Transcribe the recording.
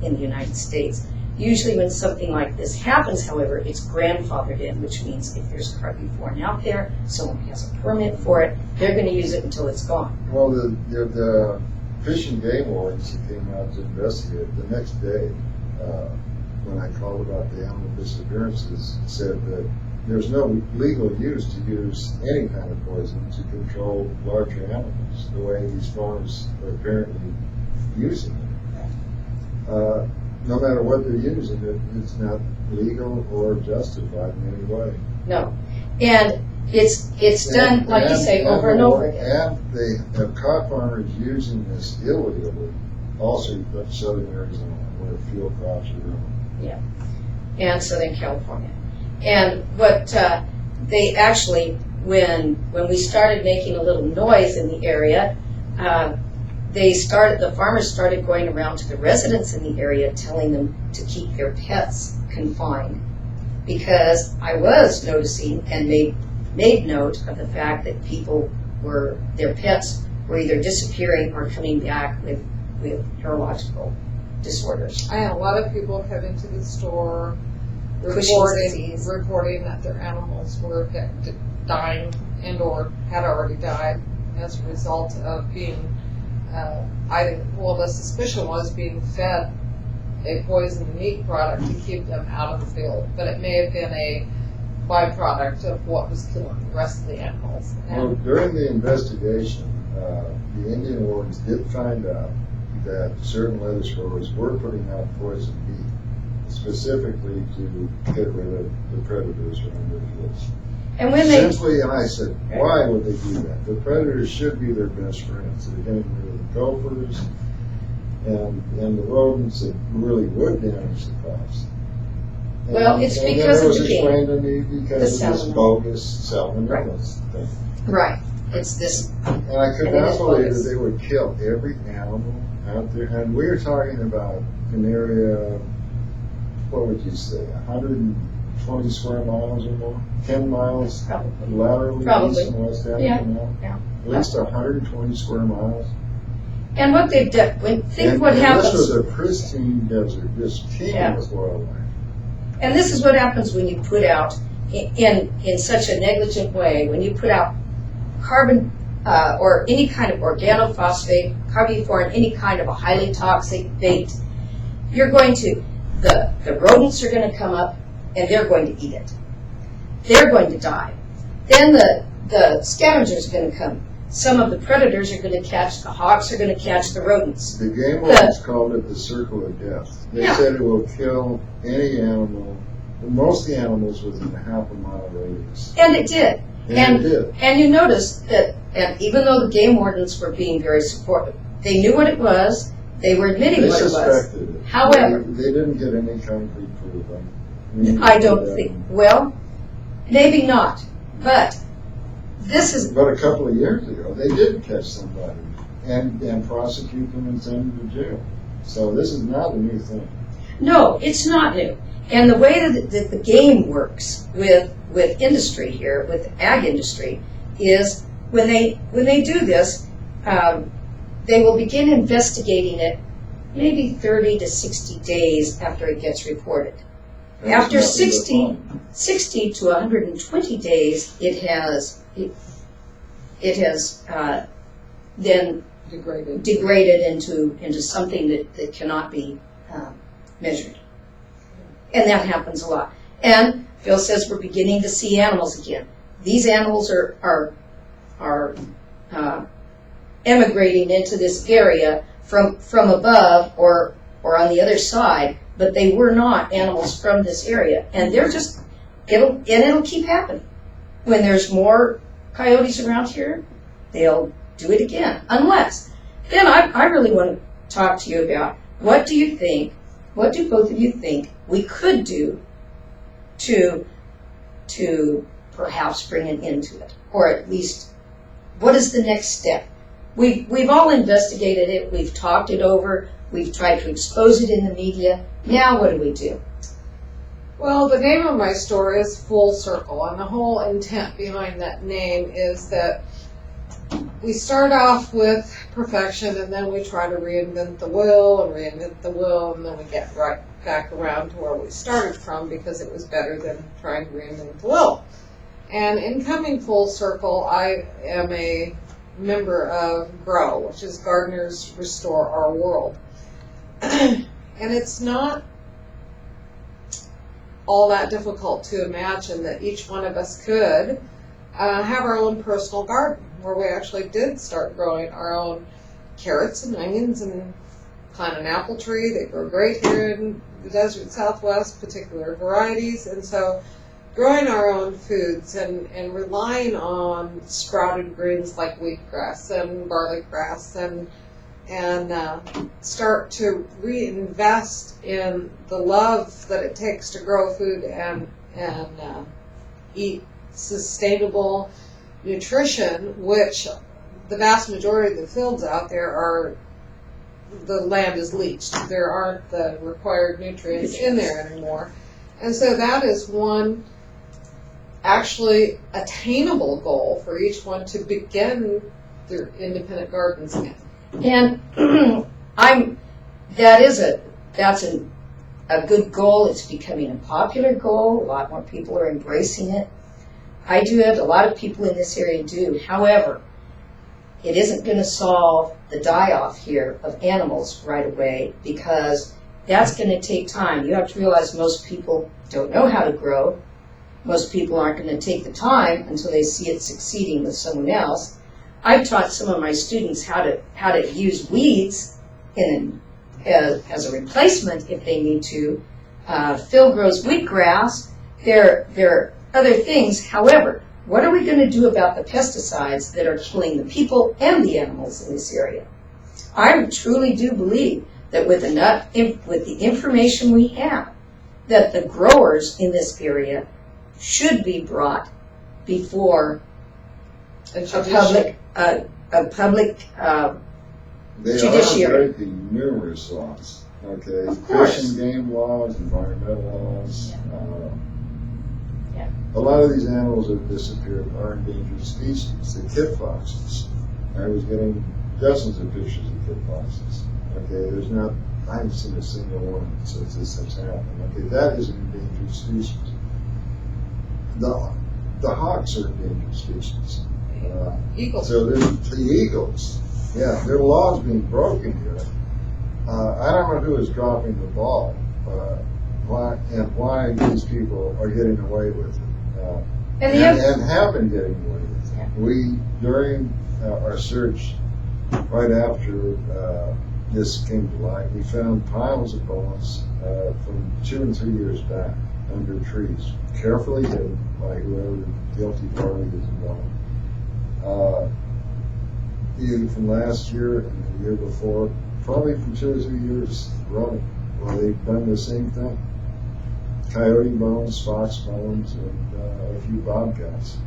in the United States. Usually when something like this happens, however, it's grandfathered in, which means if there's carbofuran out there, someone has a permit for it, they're going to use it until it's gone. Well, the Fish and Game wardens who came out to investigate the next day, when I called about the animal disappearances, said that there's no legal use to use any kind of poison to control larger animals, the way these farms are apparently using it. No matter what they're using, it's not legal or justified in any way. No. And it's done, like you say, over and over again. And they have caught farmers using this illegally, also in southern Arizona, where field crops are grown. Yeah. And Southern California. And what they actually, when we started making a little noise in the area, the farmers started going around to the residents in the area telling them to keep their pets confined, because I was noticing and made note of the fact that their pets were either disappearing or coming back with neurological disorders. I had a lot of people come into the store reporting that their animals were dying and or had already died as a result of being the suspicion was being fed a poisoned meat product to keep them out of the field, but it may have been a byproduct of what was killing the rest of the animals. Well, during the investigation, the Indian wardens did find out that certain lettuce growers were putting out poisoned meat, specifically to get rid of the predators around their fields. And when and I said, why would they do that? The predators should be their best friends. They're getting rid of the gophers and the rodents that really would damage the crops. It's because of the game. Explained to me because of this bogus salmonella thing. Right. It's this. And I could not believe that they would kill every animal out there. And we were talking about an area, what would you say, 120 square miles or more? 10 miles Probably. laterally east and west after now? Yeah. At least 120 square miles. And what they've done, what happens. This was a pristine desert, just teeming with wildlife. And this is what happens when you put out, in such a negligent way, when you put out carbon or any kind of organophosphate, carbofuran, any kind of a highly toxic bait, you're going to, the rodents are going to come up and they're going to eat it. They're going to die. Then the scavengers are going to come. Some of the predators are going to catch, the hawks are going to catch the rodents. The game wardens called it the circle of death. They said it will kill any animal, most of the animals within a half a mile radius. And it did. And it did. And you notice that, and even though the game wardens were being very supportive, they knew what it was, they were admitting what it was. They suspected it. However, they didn't get any concrete proof. I don't think, well, maybe not, but this is... But a couple of years ago, they did catch somebody and prosecute them and send them to jail. So this is not a new thing. No, it's not new. And the way that the game works with industry here, with ag industry, is when they do this, they will begin investigating it maybe 30 to 60 days after it gets reported. After 60 to 120 days, it has then degraded into something that cannot be measured. And that happens a lot. And Phil says we're beginning to see animals again. These animals are emigrating into this area from above or on the other side, but they were not animals from this area. And they're just, it'll keep happening. When there's more coyotes around here, they'll do it again. Unless, then I really want to talk to you about what do both of you think we could do to perhaps bring an end to it? Or at least, what is the next step? We've all investigated it, we've talked it over, we've tried to expose it in the media. Now what do we do? Well, the name of my store is Full Circle, and the whole intent behind that name is that we start off with perfection, and then we try to reinvent the wheel and reinvent the wheel, and then we get right back around to where we started from because it was better than trying to reinvent the wheel. And in coming full circle, I am a member of GROW, which is Gardeners Restore Our World. And it's not all that difficult to imagine that each one of us could have our own personal garden, where we actually did start growing our own carrots and onions and plant an apple tree. They grow great here in the desert Southwest, particular varieties. And so growing our own foods and relying on sprouted greens like wheatgrass and barley grass and start to reinvest in the love that it takes to grow food and eat sustainable nutrition, which the vast majority of the fields out there are, the land is leached. There aren't the required nutrients in there anymore. And so that is one actually attainable goal for each one to begin their independent gardens again. And that's a good goal. It's becoming a popular goal. A lot more people are embracing it. I do it. A lot of people in this area do. However, it isn't going to solve the die-off here of animals right away, because that's going to take time. You have to realize most people don't know how to grow. Most people aren't going to take the time until they see it succeeding with someone else. I've taught some of my students how to use weeds as a replacement if they need to. Phil grows wheatgrass. There are other things. However, what are we going to do about the pesticides that are killing the people and the animals in this area? I truly do believe that with the information we have, that the growers in this area should be brought before a public They judiciary. are breaking numerous laws. Okay, Of course. Fish and game laws, environmental laws. Yeah. A lot of these animals that disappeared are endangered species. The kit foxes. I was getting dozens of pictures of kit foxes. Okay, I haven't seen a single one since this has happened. Okay, that is an endangered species. The hawks are endangered species. Eagles. So there's the eagles. Yeah, there are laws being broken here. I don't know who is dropping the ball, why these people are getting away with it, and have been getting away with it. Yeah. We, during our search, right after this came to light, we found piles of bones from 2 and 3 years back under trees, carefully hidden by whoever the guilty party is involved. Even from last year and the year before, probably from 2 or 3 years running. Well, they've done the same thing. Coyote bones, fox bones, and a few bobcats.